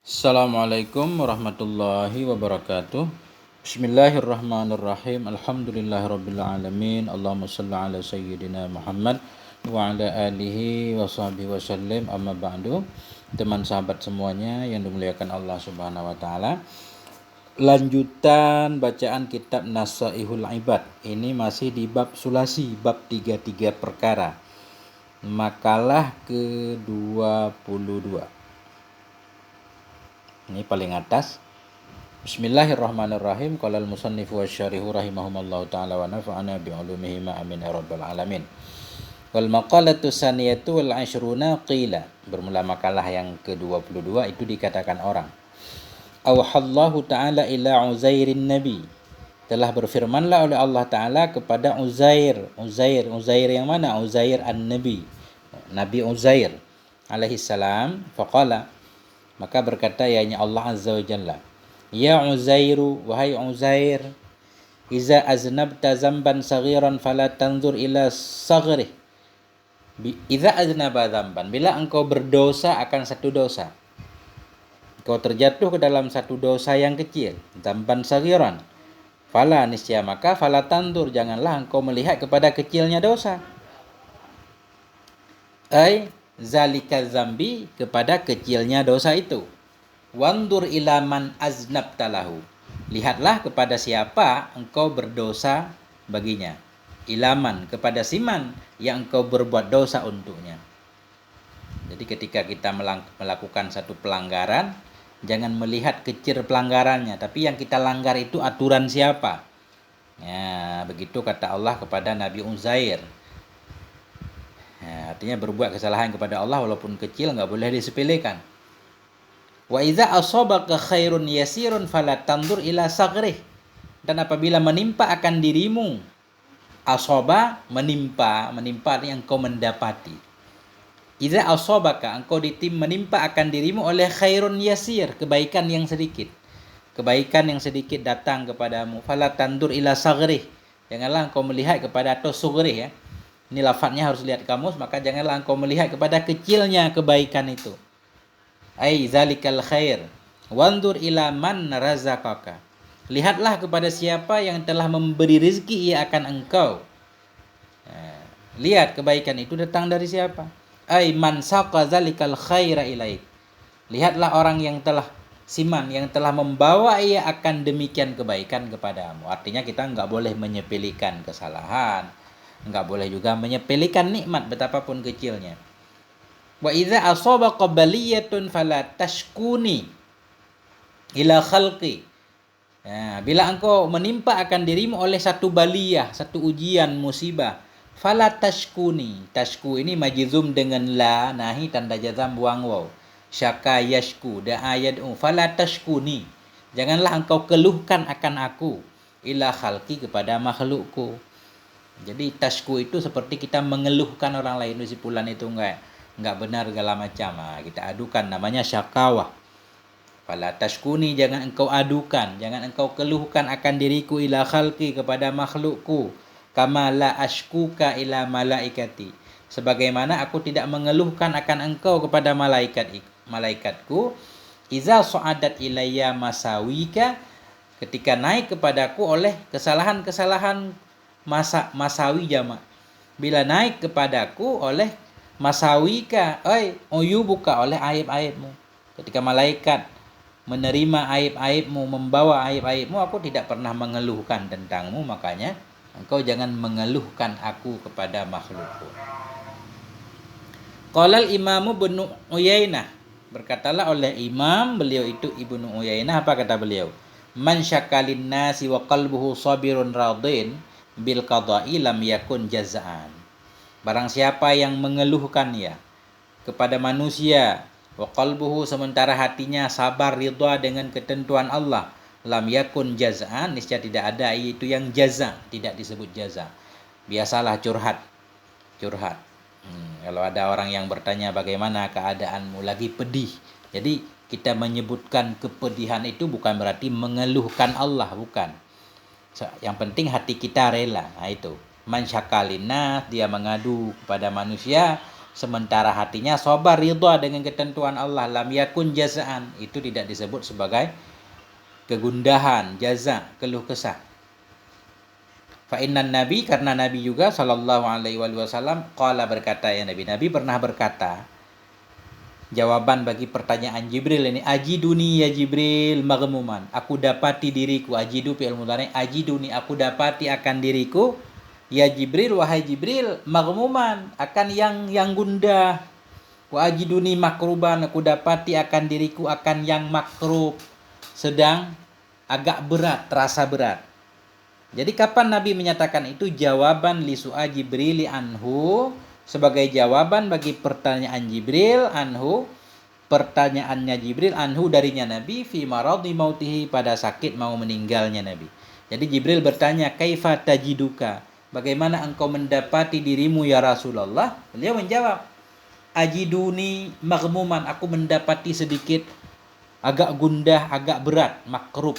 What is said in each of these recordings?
Assalamualaikum warahmatullahi wabarakatuh. Bismillahirrahmanirrahim. Alhamdulillahirabbil alamin. Allahumma shalli ala sayyidina Muhammad wa ala alihi wa sahbihi wasallim. Amma ba'du. Teman sahabat semuanya yang dimuliakan Allah Subhanahu wa taala. Lanjutan bacaan kitab Nasaihul Ibad. Ini masih di bab sulasi, bab 33 perkara. Makalah ke-22. Ini paling atas. Bismillahirrahmanirrahim. Qala al-musannifu wasyarihu rahimahumallahu ta'ala wa nafa'ana bi'ulumihi ma amin ya rabbal alamin. Wal maqalatu saniyatu wal ashruna qila. Bermula makalah yang ke-22 itu dikatakan orang. Awhallahu ta'ala ila Uzairin nabi. Telah berfirmanlah oleh Allah Ta'ala kepada Uzair. Uzair yang mana? Uzair an-nabi. Nabi Uzair alaihi salam. Faqala, maka berkata yanya Allah Azza wa Jalla, ya Uzairu, wahai Uzair, iza aznabta zamban saghiran fala tanzur ila saghrih. Iza aznaba zamban, bila engkau berdosa akan satu dosa, engkau terjatuh ke dalam satu dosa yang kecil, zamban saghiran, fala nisya, maka fala tanzur, janganlah engkau melihat kepada kecilnya dosa. Zalika zambi, kepada kecilnya dosa itu. Wandur ilaman aznabtalahu, lihatlah kepada siapa engkau berdosa baginya. Ilaman, kepada siman yang engkau berbuat dosa untuknya. Jadi ketika kita melakukan satu pelanggaran, jangan melihat kecil pelanggarannya, tapi yang kita langgar itu aturan siapa. Ya, begitu kata Allah kepada Nabi Uzair. Ya, artinya berbuat kesalahan kepada Allah walaupun kecil nggak boleh disepelekan. Wa idza asabaka khairun yasirun fala tandur ila saghrih. Dan apabila menimpa akan dirimu, asaba, menimpa artinya engkau mendapati. Idza asabaka, engkau menimpa akan dirimu oleh khairun yasir, kebaikan yang sedikit. Kebaikan yang sedikit datang kepadamu, fala tandur ila saghrih. Janganlah engkau melihat kepada atau sughrih ya. Ini lafadznya harus lihat kamus, maka janganlah engkau melihat kepada kecilnya kebaikan itu. Ai zalikal khair. Wandur ila man razaqaka. Lihatlah kepada siapa yang telah memberi rezeki ia akan engkau. Lihat kebaikan itu datang dari siapa. Ai man saqa zalikal khaira ilaik. Lihatlah orang yang telah siman, yang telah membawa ia akan demikian kebaikan kepadamu. Artinya kita enggak boleh menyepelekan kesalahan. Enggak boleh juga menyepelekan nikmat betapapun kecilnya. Wa idza asabaqa baliyatun fala tashkuni ila khalqi. Ya, bila engkau menimpa akan dirimu oleh satu baliyah, satu ujian, musibah, fala tashkuni. Tashku ini majzum dengan la, nahi tanda jazam buang waw. Syaka yashku, da'a yad'u, fala tashkuni. Janganlah engkau keluhkan akan aku, ila khalqi, kepada makhlukku. Jadi tashku itu seperti kita mengeluhkan orang lain, si fulan itu enggak benar segala macam. Kita adukan, namanya syakawah. Fala tashkuni, jangan engkau adukan, jangan engkau keluhkan akan diriku ila khalqi, kepada makhlukku. Kama la ashkuka ila malaikati, sebagaimana aku tidak mengeluhkan akan engkau kepada malaikatku. Iza su'adat ilayya masawika, ketika naik kepadaku oleh kesalahan-kesalahan masawi jamak. Bila naik kepadaku oleh masawika, uyubuka, oleh aib-aibmu. Ketika malaikat menerima aib-aibmu, membawa aib-aibmu, aku tidak pernah mengeluhkan tentangmu, makanya engkau jangan mengeluhkan aku kepada makhlukku. Qala al-Imamu Ibnu Uyainah, berkatalah oleh imam, beliau itu Ibnu Uyainah, apa kata beliau? Man syakalin nasi wa qalbuhu sabirun radin bil qada'i lam yakun jazaan. Barang siapa yang mengeluhkan ya kepada manusia, wa qalbuhu, sementara hatinya sabar ridha dengan ketentuan Allah, lam yakun jazaan, niscaya tidak ada itu yang jaza, tidak disebut jaza. Biasalah curhat. Kalau ada orang yang bertanya bagaimana keadaanmu, lagi pedih. Jadi kita menyebutkan kepedihan itu bukan berarti mengeluhkan Allah, bukan. Yang penting hati kita rela. Nah itu. Man syakalina, dia mengadu kepada manusia, sementara hatinya sabar ridha dengan ketentuan Allah, lam yakun jazaan, itu tidak disebut sebagai kegundahan, jaza, keluh kesah. Fa innan nabi, karena nabi juga sallallahu alaihi wasallam qala, berkata ya nabi pernah berkata, jawaban bagi pertanyaan Jibril ini, ajiduni ya Jibril maghmuman, aku dapati diriku, ajidu fi'il mudhari, ajiduni, aku dapati akan diriku, ya Jibril, wahai Jibril, maghmuman, akan yang gundah, wa ajiduni makruban, aku dapati akan diriku akan yang makrub, sedang agak berat, terasa berat. Jadi kapan Nabi menyatakan itu? Jawaban li su'a Jibril anhu, sebagai jawaban bagi pertanyaan Jibril anhu, pertanyaannya Jibril anhu darinya Nabi, fi maradhi mautihi, pada sakit mau meninggalnya Nabi. Jadi Jibril bertanya, kaifa tajiduka, bagaimana engkau mendapati dirimu ya Rasulullah? Beliau menjawab, ajiduni maghmuman, aku mendapati sedikit agak gundah, agak berat, makrub.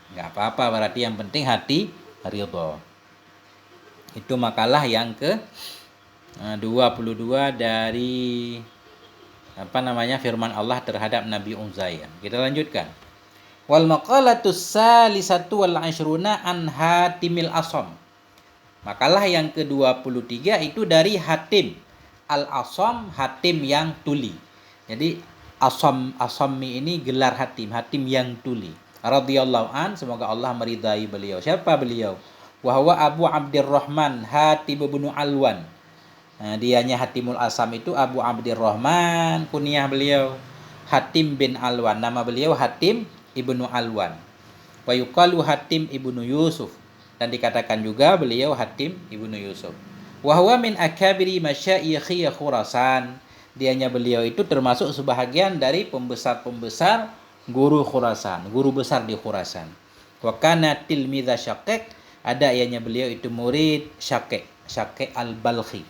Nggak apa-apa, berarti yang penting hati ridho. Itu makalah yang ke 22 dari firman Allah terhadap Nabi Uzair. Kita lanjutkan. Wal maqalatus salisatu wal ashruna an Hatimil Asam. Makalah yang ke-23 itu dari Hatim Al-Asam, Hatim yang tuli. Jadi Asami ini gelar Hatim yang tuli. Radhiyallahu an, semoga Allah meridai beliau. Siapa beliau? Wa huwa Abu Abdurrahman Hatim bin Alwan. Dianya Hatimul Asam itu Abu Abdurrahman, kunyah beliau Hatim bin Alwan, nama beliau Hatim ibnu Alwan. Wa yuqalu Hatim ibnu Yusuf, dan dikatakan juga beliau Hatim ibnu Yusuf. Wa huwa min akabiri masyayikhi Khurasan. Dianya beliau itu termasuk sebahagian dari pembesar-pembesar guru Khurasan, guru besar di Khurasan. Wa kana tilmidza Syaqiq, ada ianya beliau itu murid Syaqiq al-Balkhi.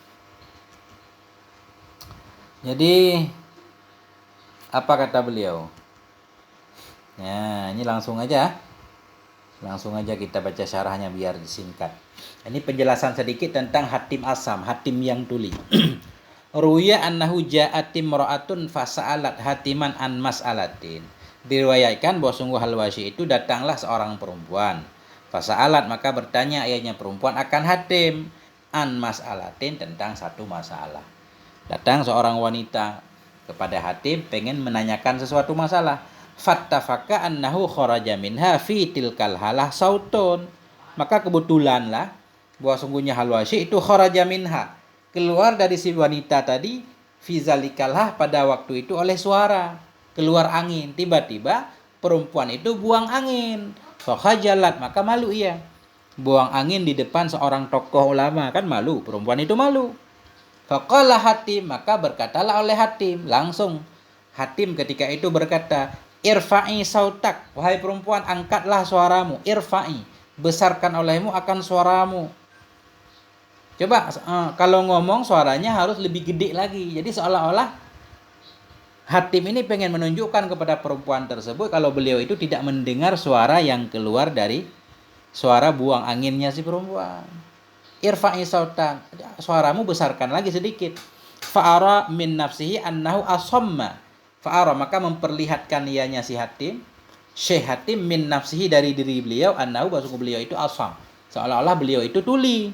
Jadi apa kata beliau? Nah, ini langsung aja kita baca syarahnya biar disingkat. Ini penjelasan sedikit tentang Hatim Asam, Hatim yang tuli. Ruya annahu ja'at imra'atun fasa'alat Hatiman an mas'alatin. Diriwayatkan bahwa sungguh Al-Wasyi itu datanglah seorang perempuan. Fasa'alat, maka bertanya ayahnya perempuan akan Hatim an mas'alatin, tentang satu masalah. Datang seorang wanita kepada Hatim pengen menanyakan sesuatu masalah. Fattafaka annahu kharaja minha fi tilkal halah sautun. Maka kebetulanlah bahwa sungguhnya Al-Wasyi itu kharaja minha, keluar dari si wanita tadi, fi zalikalah, pada waktu itu, oleh suara, keluar angin. Tiba-tiba perempuan itu buang angin. Fakhajalat, maka malu ia. Buang angin di depan seorang tokoh ulama, kan malu, perempuan itu malu. Faqala Hatim, maka berkatalah oleh Hatim, langsung Hatim ketika itu berkata, irfa'i sautak, wahai perempuan, angkatlah suaramu. Irfa'i, besarkan olehmu akan suaramu. Coba kalau ngomong suaranya harus lebih gede lagi. Jadi seolah-olah Hatim ini pengen menunjukkan kepada perempuan tersebut kalau beliau itu tidak mendengar suara yang keluar dari suara buang anginnya si perempuan. Irfa'i sautak, suaramu besarkan lagi sedikit. Fa'ara min nafsihi annahu asamma. Fa'ara, maka memperlihatkan ianya si Hatim, Syekh Hatim, min nafsihi, dari diri beliau, annahu, bahwa beliau itu asam, seolah-olah beliau itu tuli.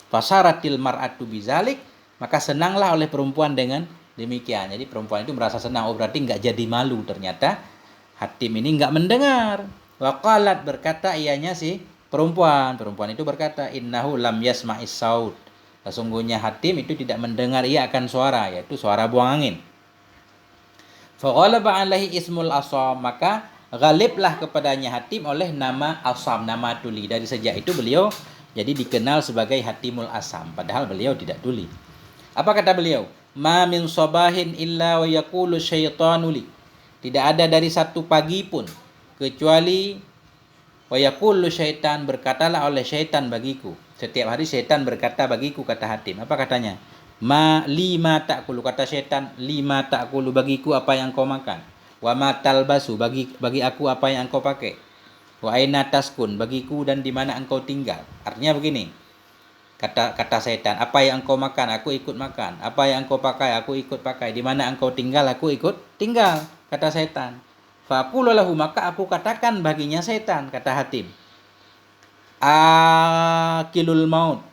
Fasaratil mar'atu bizalik, maka senanglah oleh perempuan dengan demikian. Jadi perempuan itu merasa senang, oh berarti enggak jadi malu. Ternyata Hatim ini enggak mendengar. Waqalat, berkata ianya si perempuan itu berkata, innahu lam yasma'is saut, sesungguhnya Hatim itu tidak mendengar ia akan suara, yaitu suara buang angin. Faghalaba alaihi ismul asam, maka ghaliblah kepadanya Hatim oleh nama Asam, nama tuli. Dari sejak itu beliau jadi dikenal sebagai Hatimul Asam, padahal beliau tidak tuli. Apa kata beliau? Ma min sabahin illa wa yaqulu syaitanu li. Tidak ada dari satu pagi pun kecuali wa yaqulu syaitan, berkatalah oleh syaitan bagiku. Setiap hari syaitan berkata bagiku, kata Hatim. Apa katanya? Ma lima ta'kulu, kata syaitan, lima ta'kulu, bagiku apa yang kau makan. Wa ma talbasu, bagi aku apa yang engkau pakai. Wa aina taskun, bagiku dan di mana engkau tinggal. Artinya begini, Kata setan, apa yang engkau makan, aku ikut makan. Apa yang engkau pakai, aku ikut pakai. Di mana engkau tinggal, aku ikut tinggal. Kata setan. Faqulu lahu, maka aku katakan baginya setan, kata Hatim. Akilul maut.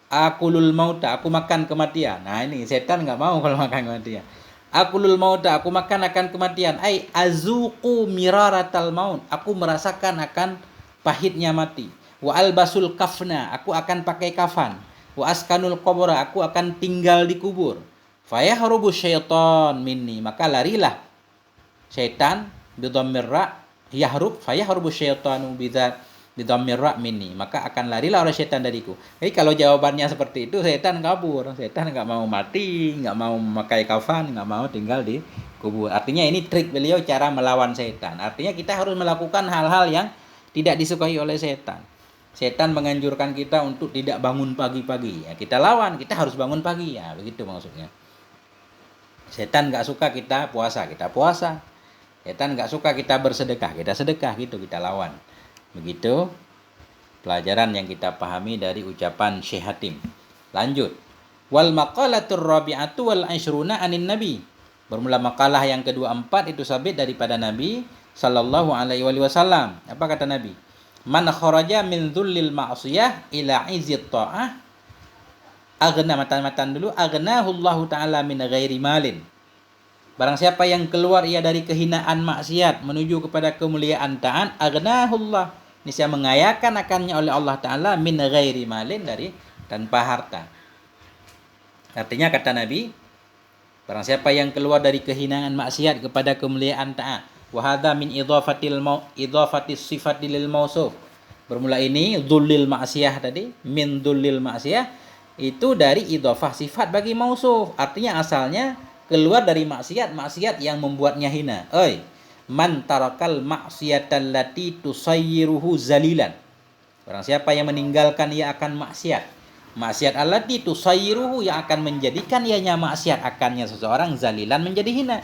Akulul mauta, aku makan kematian. Nah ini setan nggak mau kalau makan kematian. Akulul mauta, aku makan akan kematian. Ai azuqu miraratal maut, aku merasakan akan pahitnya mati. Wa albasul kafna, aku akan pakai kafan. Wa askanul qabra, aku akan tinggal di kubur. Fayahrubu syaitan minni, maka larilah syaitan bidhammir ra, yahrub fayahrubu syaitanu bidhammir ra minni, maka akan larilah oleh syaitan dariku. Jadi kalau jawabannya seperti itu, setan kabur. Setan nggak mau mati, nggak mau memakai kafan, nggak mau tinggal di kubur. Artinya ini trik beliau cara melawan setan. Artinya kita harus melakukan hal-hal yang tidak disukai oleh setan. Setan menganjurkan kita untuk tidak bangun pagi-pagi. Ya, kita lawan, kita harus bangun pagi. Ya, begitu maksudnya. Setan nggak suka kita puasa, kita puasa. Setan nggak suka kita bersedekah, kita sedekah, gitu kita lawan. Begitu pelajaran yang kita pahami dari ucapan Syekh Hatim. Lanjut. Wal maqalatur rabi'atu wal ashruna anin nabi. Bermula makalah yang ke-24 itu sabit daripada Nabi sallallahu alaihi wasallam. Apa kata Nabi? Man kharaja min dhullil ma'siyah ila izzit ta'ah aghna, matan dulu, aghnahu Allah taala min ghairi malin. Barang siapa yang keluar ia dari kehinaan maksiat menuju kepada kemuliaan taat, aghnahullah, niscaya mengayakan akannya oleh Allah Ta'ala min ghairi malin, dari tanpa harta. Artinya kata Nabi, barang siapa yang keluar dari kehinaan maksiat kepada kemuliaan taat, wa hadza min idhafatis sifati lil mausuf. Bermula ini dhullil maksiyah tadi, min dhullil maksiyah itu dari idhafah sifat bagi mausuf. Artinya asalnya keluar dari maksiat yang membuatnya hina. Man tarakal maksiatan lati tusayyiruhu zalilan. Barang siapa yang meninggalkan ia akan maksiat allati tusayyiruhu, yang akan menjadikan ianya maksiat akannya seseorang zalilan, menjadi hina.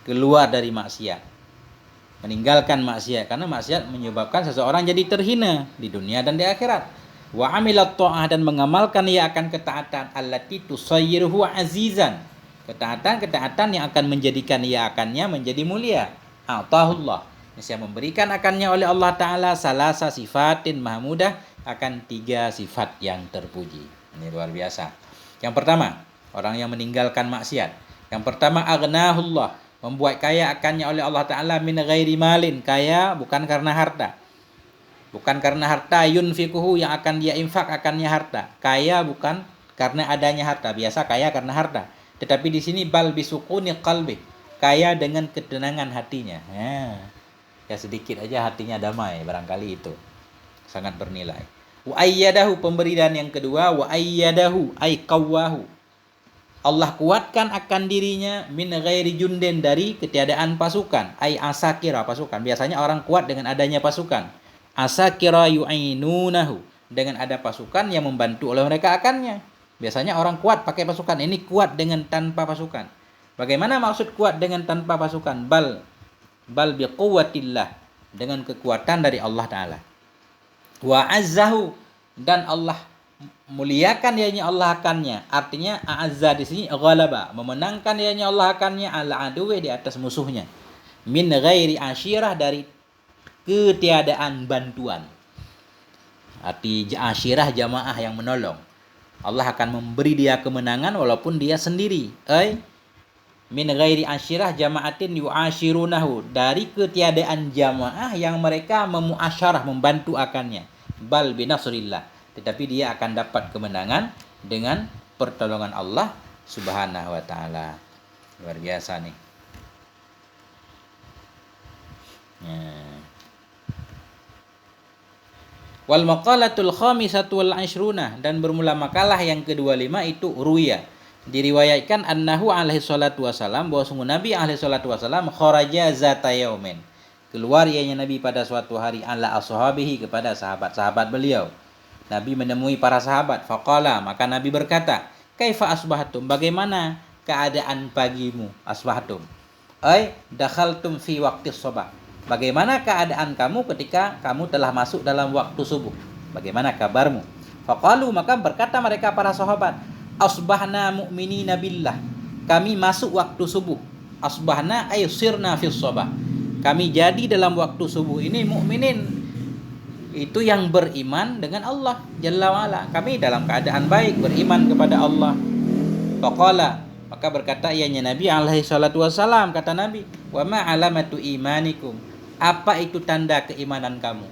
Keluar dari maksiat, meninggalkan maksiat, karena maksiat menyebabkan seseorang jadi terhina di dunia dan di akhirat. Wa amilat ta'ah, dan mengamalkan ia akan ketaatan allati tusayyiruhu azizan, ketaatan yang akan menjadikan ia akannya menjadi mulia. Atahullah, niscaya memberikan akannya oleh Allah Ta'ala salasa sifatin mahmudah, akan 3 sifat yang terpuji. Ini luar biasa. Yang pertama, orang yang meninggalkan maksiat. Yang pertama, aghnahullah, membuat kaya akannya oleh Allah Ta'ala min ghairi malin, kaya bukan karena harta. Bukan karena harta, yunfikuhu, yang akan dia infak akannya harta. Kaya bukan karena adanya harta, biasa kaya karena harta. Tetapi di sini bal bisukuni qalbi, kaya dengan ketenangan hatinya. Ya sedikit aja hatinya damai, barangkali itu sangat bernilai. Wa ayyadahu, pemberian yang kedua, wa ayyadahu ay qawwahu, Allah kuatkan akan dirinya min ghairi jundin, dari ketiadaan pasukan, ay asakira, pasukan. Biasanya orang kuat dengan adanya pasukan. Asakira yu'inunahu, dengan ada pasukan yang membantu oleh mereka akannya. Biasanya orang kuat pakai pasukan, ini kuat dengan tanpa pasukan. Bagaimana maksud kuat dengan tanpa pasukan? Bal biquwwatillah, dengan kekuatan dari Allah Ta'ala. Wa azzahu, dan Allah muliakan ianya Allah akannya. Artinya a'azza di sini ghalaba, memenangkan ianya Allah akannya ala aduwi, di atas musuhnya. Min ghairi asyirah, dari ketiadaan bantuan. Arti asyirah jamaah yang menolong. Allah akan memberi dia kemenangan walaupun dia sendiri. Min ghairi asyirah jama'atin yu'ashirunahu, dari ketiadaan jamaah yang mereka memuasyarah, membantu akannya. Bal binasrillah, tetapi dia akan dapat kemenangan dengan pertolongan Allah Subhanahu wa Ta'ala. Luar biasa nih. Wal maqalatul khamisatu wal ashruna, dan bermula makalah yang ke-25 itu ruya, diriwayatkan annahu alaihi salatu wasalam, bahwa sungguh Nabi alaihi salatu wasalam kharaja zata yaumin, keluar ianya Nabi pada suatu hari, ala ashabihi, kepada sahabat-sahabat beliau. Nabi menemui para sahabat, faqala, maka Nabi berkata, kaifa asbahtum, bagaimana keadaan pagimu, asbahtum dakhaltum fi waqtis sabah, bagaimana keadaan kamu ketika kamu telah masuk dalam waktu subuh, bagaimana kabarmu? Faqalu, maka berkata mereka para sahabat, asbahna mu'minina billah. Kami masuk waktu subuh. Asbahna ay sirna fis sabah. Kami jadi dalam waktu subuh ini mukminin. Itu yang beriman dengan Allah Jalla wa'ala. Kami dalam keadaan baik, beriman kepada Allah. Faqala, maka berkata ianya Nabi alaihi salatu wassalam, kata Nabi, wa ma alamatu imanikum. Apa itu tanda keimanan kamu?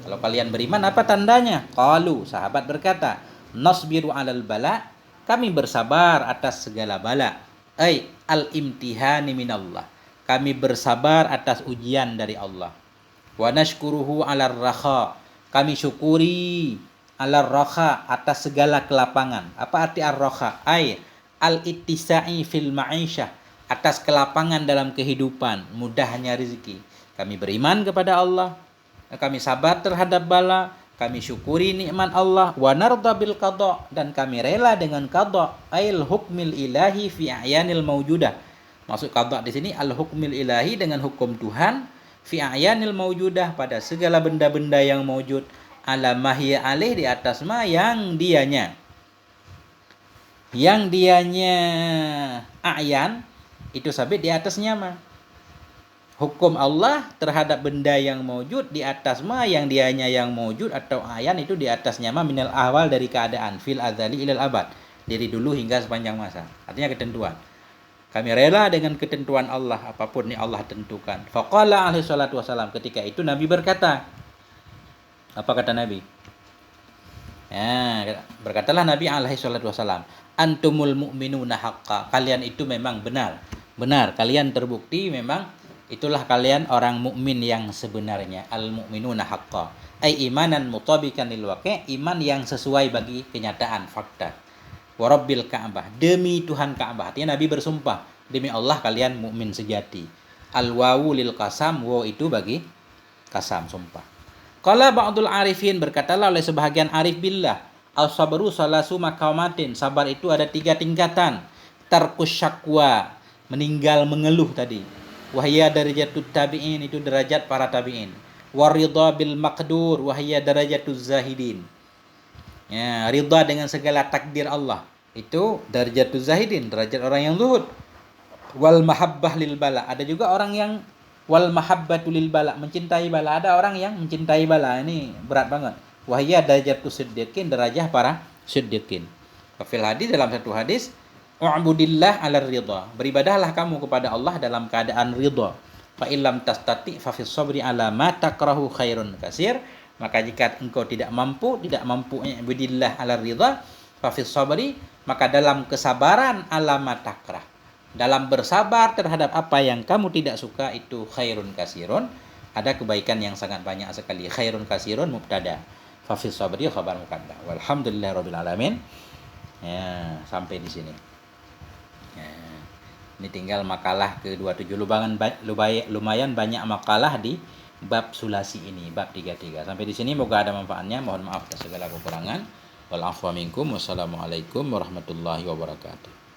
Kalau kalian beriman, apa tandanya? Qalu, sahabat berkata, nasbiru alal bala, kami bersabar atas segala bala. Ay al-imtihani minallah, kami bersabar atas ujian dari Allah. Wa nashkuruhu alar rakha, kami syukuri alar rakha, atas segala kelapangan. Apa arti ar-rakha? Ay al-ittisa'i fil ma'isyah, atas kelapangan dalam kehidupan, mudahnya rezeki. Kami beriman kepada Allah, kami sabar terhadap bala, kami syukuri nikmat Allah, wa narda bil qada, dan kami rela dengan qada, ail hukmil ilahi fi a'yanil maujudah. Maksud qada di sini al hukmil ilahi, dengan hukum Tuhan, fi a'yanil maujudah, pada segala benda-benda yang maujud, ala mahya alih, di atas ma yang dianya. Yang dianya a'yan itu sabit, di atasnya ma. Hukum Allah terhadap benda yang maujud di atas ma yang dianya yang maujud, atau ayan itu di atasnya ma minal awal, dari keadaan, fil adzali ilal abad, dari dulu hingga sepanjang masa. Artinya ketentuan. Kami rela dengan ketentuan Allah, apapun yang Allah tentukan. Faqala alaihi salatu wassalam, ketika itu Nabi berkata, apa kata Nabi? Ya, berkatalah Nabi alaihi salatu wassalam, antumul mu'minuna haqqa, kalian itu memang benar, kalian terbukti memang itulah kalian orang mukmin yang sebenarnya. Al mu'minuna haqqa ay imanan mutabikan lil waqi', iman yang sesuai bagi kenyataan, fakta. Wa rabbil ka'bah, demi Tuhan Ka'bah. Artinya Nabi bersumpah, demi Allah kalian mukmin sejati. Al wawu lil qasam, wa itu bagi kasam, sumpah. Qala ba'dul arifin, berkatalah oleh sebahagian arif billah, al sabru salasu maqamatin, sabar itu ada 3 tingkatan. Tarkus syakwa, meninggal mengeluh tadi. Wahya darajatut tabi'in, itu derajat para tabi'in. Waridha bil maqdur, wahya darajatuz zahidin. Ya, ridha dengan segala takdir Allah, itu darajatuz zahidin, derajat orang yang zuhud. Wal mahabbah lil bala, ada juga orang yang wal mahabbatu lil bala, mencintai bala. Ada orang yang mencintai bala, ini berat banget. Wahya darajatus siddiqin, derajah para siddiqin. Fil hadis, dalam satu hadis, u'budillah ala ridha, beribadahlah kamu kepada Allah dalam keadaan ridha. Fa illam tastati fa fis sabri ala ma takrahu khairun kasir, maka jika engkau tidak mampu i'budillah ala ridha, fa fis sabri, maka dalam kesabaran ala ma takrah, dalam bersabar terhadap apa yang kamu tidak suka, itu khairun kasirun, ada kebaikan yang sangat banyak sekali. Khairun kasirun mubtada, fa fis sabri khabar muqaddam. Walhamdulillahirabbil alamin. Ya, sampai di sini. Ini tinggal makalah ke-27. Lumayan banyak makalah di bab sulasi ini, bab 33. Sampai di sini moga ada manfaatnya. Mohon maaf atas segala kekurangan. Wal afwa minkum. Wassalamualaikum warahmatullahi wabarakatuh.